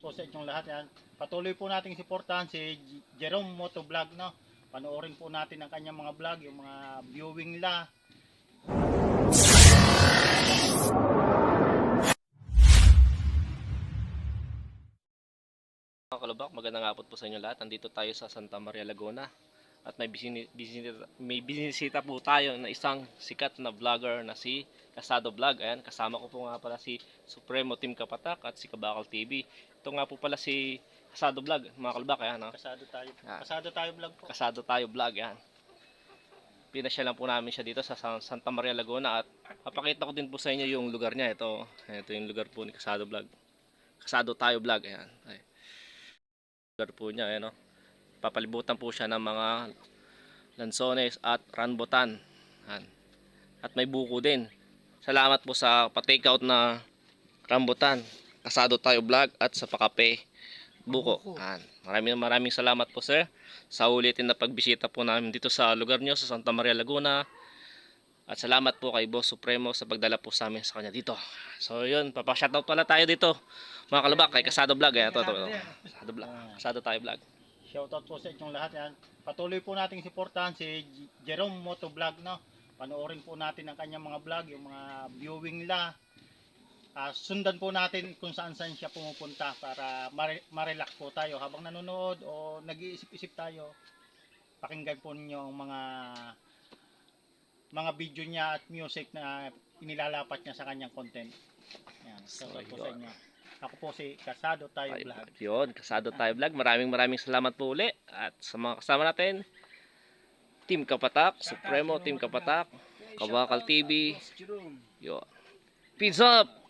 po sa inyong lahat. Yan. Patuloy po nating suportahan si Jerome Motovlog, no? Panoorin po natin ang kanyang mga vlog, yung mga viewing nila. Mga kalubak, magandang hapon po sa inyo lahat. Nandito tayo sa Santa Maria, Laguna. At may binisita po tayo na isang sikat na vlogger na si Casado Vlog. Ayan, kasama ko po nga pala si Supremo Team Kapatak at si Kabakal TV. Ito nga po pala si Casado Vlog, mga kalubak. Ayan, no? Kasado tayo. Ah. Kasado tayo vlog po. Kasado tayo vlog. Ayan. Pinasya lang po namin siya dito sa Santa Maria, Laguna. At mapakita ko din po sa inyo yung lugar niya. Ito yung lugar po ni Casado Vlog. Casado tayo vlog. Ayan. Ay. Lugar po niya. Ayan, no? Papalibutan po siya ng mga lansones at rambutan. At may buko din. Salamat po sa pa-take out na rambutan. Kasado tayo vlog at sa pakape buko. Maraming salamat po sir sa ulitin na pagbisita po namin dito sa lugar nyo sa Santa Maria, Laguna. At salamat po kay Boss Supremo sa pagdala po sa amin sa kanya dito. So yun, papashoutout pala tayo dito mga kalabak kay Casado Vlog. Ito. Casado Vlog. Kasado tayo vlog. Shoutout po sa inyong lahat. Yan. Patuloy po nating suportahan si Jerome Motovlog, no? Panoorin po natin ang kanyang mga vlog, yung mga viewing nila. Sundan po natin kung saan siya pumupunta para ma-relax po tayo habang nanonood o nag-iisip-isip tayo. Pakinggan po ninyo ang mga video niya at music na inilalapat niya sa kanyang content. Yan. Shoutout po sa inyo. Ako po si Casado Tayo Vlog. Yun, Casado Tayo Vlog. Maraming salamat po uli. At sa mga kasama natin, Team Kapatak, Supremo Team Kapatak, Kabakal TV. Yun. Peace up!